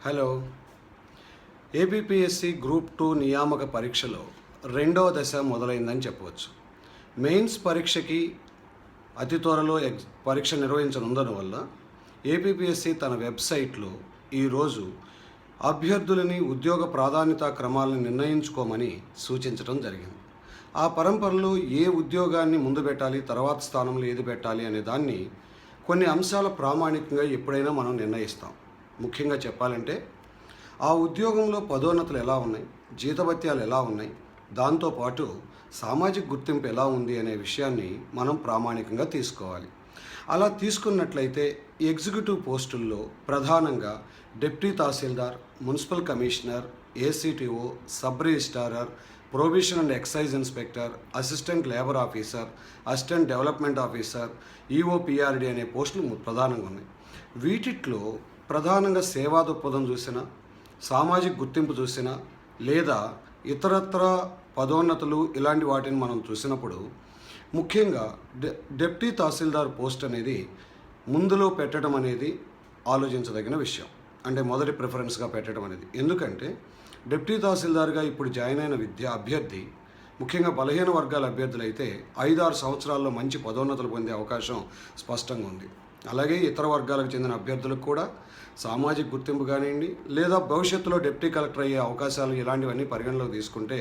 Hello. APPSC group 2 నియామక పరీక్షలో రెండవ దశ మొదలైందని చెప్పవచ్చు. మెయిన్స్ పరీక్షకి అతి త్వరలో పరీక్ష నిర్వహించనుందనవల్ల ఏపీపీఎస్సీ తన వెబ్సైట్లో ఈరోజు అభ్యర్థులని ఉద్యోగ ప్రాధాన్యతా క్రమాలను నిర్ణయించుకోమని సూచించడం జరిగింది. ఆ పరంపరలో ఏ ఉద్యోగాన్ని ముందు పెట్టాలి, తర్వాత స్థానంలో ఏది పెట్టాలి అనే దాన్ని కొన్ని అంశాల ప్రామాణికంగా ఎప్పుడైనా మనం నిర్ణయిస్తాం. ముఖ్యంగా చెప్పాలంటే ఆ ఉద్యోగంలో పదోన్నతులు ఎలా ఉన్నాయి, జీతభత్యాలు ఎలా ఉన్నాయి, దాంతోపాటు సామాజిక గుర్తింపు ఎలా ఉంది అనే విషయాన్ని మనం ప్రామాణికంగా తీసుకోవాలి. అలా తీసుకున్నట్లయితే ఎగ్జిక్యూటివ్ పోస్టుల్లో ప్రధానంగా deputy tahsildar, municipal commissioner, ACTO, sub registrar, probation and excise inspector, assistant labour officer, assistant development officer, EOPRD అనే పోస్టులు ప్రధానంగా ఉన్నాయి. వీటిలో ప్రధానంగా సేవా దృక్పథం చూసినా, సామాజిక గుర్తింపు చూసినా, లేదా ఇతరత్ర పదోన్నతులు ఇలాంటి వాటిని మనం చూసినప్పుడు ముఖ్యంగా డిప్యూటీ తహసీల్దార్ పోస్ట్ అనేది ముందులో పెట్టడం అనేది ఆలోచించదగిన విషయం. అంటే మొదటి ప్రిఫరెన్స్గా పెట్టడం అనేది. ఎందుకంటే డిప్యూటీ తహసీల్దార్గా ఇప్పుడు జాయిన్ అయిన అభ్యర్థి ముఖ్యంగా బలహీన వర్గాల అభ్యర్థులు అయితే 5-6 సంవత్సరాల్లో మంచి పదోన్నతులు పొందే అవకాశం స్పష్టంగా ఉంది. అలాగే ఇతర వర్గాలకు చెందిన అభ్యర్థులకు కూడా సామాజిక గుర్తింపు కానివ్వండి, లేదా భవిష్యత్తులో డిప్యూటీ కలెక్టర్ అయ్యే అవకాశాలు ఇలాంటివన్నీ పరిగణలోకి తీసుకుంటే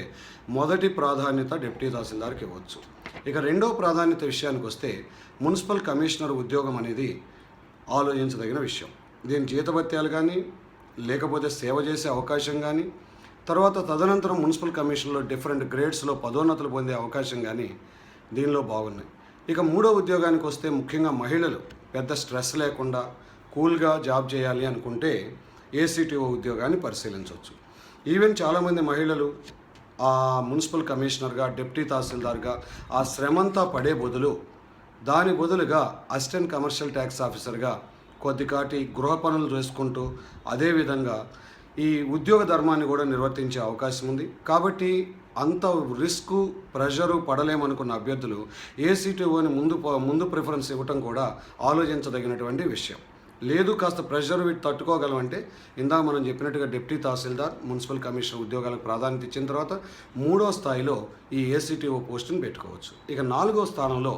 మొదటి ప్రాధాన్యత డిప్యూటీ తహసీల్దార్కి ఇవ్వచ్చు. ఇక రెండవ ప్రాధాన్యత విషయానికి వస్తే మున్సిపల్ కమిషనర్ ఉద్యోగం అనేది ఆలోచించదగిన విషయం. దీని జీతభత్యాలు కానీ, లేకపోతే సేవ చేసే అవకాశం కానీ, తర్వాత తదనంతరం మున్సిపల్ కమిషన్లో డిఫరెంట్ గ్రేడ్స్లో పదోన్నతులు పొందే అవకాశం కానీ దీనిలో బాగున్నాయి. ఇక మూడో ఉద్యోగానికి వస్తే ముఖ్యంగా మహిళలు పెద్ద స్ట్రెస్ లేకుండా కూల్గా జాబ్ చేయాలి అనుకుంటే ఏసీటీఓ ఉద్యోగాన్ని పరిశీలించవచ్చు. ఈవెన్ చాలామంది మహిళలు ఆ మున్సిపల్ కమిషనర్గా, డిప్యూటీ తహసీల్దార్గా ఆ శ్రమంతా పడే బదులు దాని బదులుగా అసిస్టెంట్ కమర్షియల్ ట్యాక్స్ ఆఫీసర్గా కొద్దిపాటి గృహ పనులు చేసుకుంటూ అదేవిధంగా ఈ ఉద్యోగ ధర్మాన్ని కూడా నిర్వర్తించే అవకాశం ఉంది. కాబట్టి అంత రిస్క్, ప్రెషరు పడలేమనుకున్న అభ్యర్థులు ఏసీటీఓని ముందు ప్రిఫరెన్స్ ఇవ్వటం కూడా ఆలోచించదగినటువంటి విషయం. లేదు కాస్త ప్రెషర్ వీటి తట్టుకోగలమంటే ఇందాక మనం చెప్పినట్టుగా డిప్యూటీ తహసీల్దార్, మున్సిపల్ కమిషనర్ ఉద్యోగాలకు ప్రాధాన్యత ఇచ్చిన తర్వాత మూడో స్థాయిలో ఈ ఏసీటీఓ పోస్టును పెట్టుకోవచ్చు. ఇక నాలుగో స్థానంలో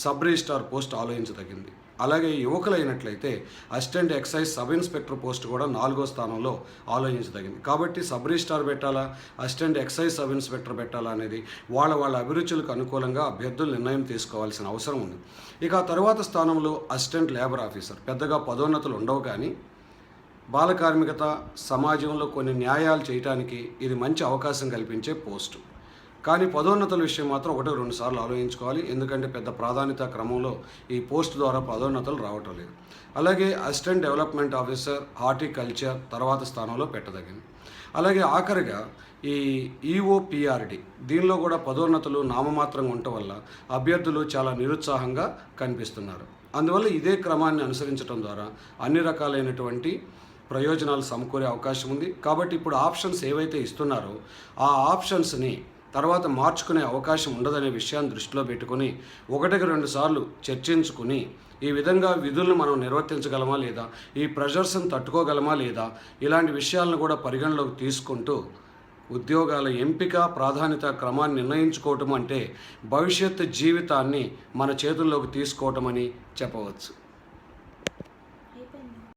సబ్ రిజిస్ట్రార్ పోస్ట్ ఆలోచించదగింది. అలాగే యువకులైనట్లయితే assistant excise sub inspector post కూడా నాలుగో స్థానంలో ఆలోచించదగింది. కాబట్టి సబ్ రిజిస్ట్రార్ పెట్టాలా, అసిస్టెంట్ ఎక్సైజ్ సబ్ ఇన్స్పెక్టర్ పెట్టాలా అనేది వాళ్ళ అభిరుచులకు అనుకూలంగా అభ్యర్థులు నిర్ణయం తీసుకోవాల్సిన అవసరం ఉంది. ఇక ఆ తర్వాత స్థానంలో అసిస్టెంట్ లేబర్ ఆఫీసర్. పెద్దగా పదోన్నతులు ఉండవు, కానీ బాల కార్మికత సమాజంలో కొన్ని న్యాయాలు చేయడానికి ఇది మంచి అవకాశం కల్పించే పోస్టు. కానీ పదోన్నతుల విషయం మాత్రం 1-2 సార్లు ఆలోచించుకోవాలి. ఎందుకంటే పెద్ద ప్రాధాన్యత క్రమంలో ఈ పోస్ట్ ద్వారా పదోన్నతులు రావటం లేదు. అలాగే అసిస్టెంట్ డెవలప్మెంట్ ఆఫీసర్, హార్టికల్చర్ తర్వాత స్థానంలో పెట్టదగింది. అలాగే ఆఖరిగా ఈ ఈఓపిఆర్డి, దీనిలో కూడా పదోన్నతులు నామమాత్రంగా ఉండటం వల్ల అభ్యర్థులు చాలా నిరుత్సాహంగా కనిపిస్తున్నారు. అందువల్ల ఇదే క్రమాన్ని అనుసరించడం ద్వారా అన్ని రకాలైనటువంటి ప్రయోజనాలు సమకూరే అవకాశం ఉంది. కాబట్టి ఇప్పుడు ఆప్షన్స్ ఏవైతే ఇస్తున్నారో ఆ ఆప్షన్స్ని తర్వాత మార్చుకునే అవకాశం ఉండదనే విషయాన్ని దృష్టిలో పెట్టుకొని 1-2 సార్లు చర్చించుకుని ఈ విధంగా విధులను మనం నిర్వర్తించగలమా లేదా, ఈ ప్రెషర్స్ని తట్టుకోగలమా లేదా, ఇలాంటి విషయాలను కూడా పరిగణలోకి తీసుకుంటూ ఉద్యోగాల ఎంపిక ప్రాధాన్యత క్రమాన్ని నిర్ణయించుకోవటం అంటే భవిష్యత్తు జీవితాన్ని మన చేతుల్లోకి తీసుకోవటం అని చెప్పవచ్చు.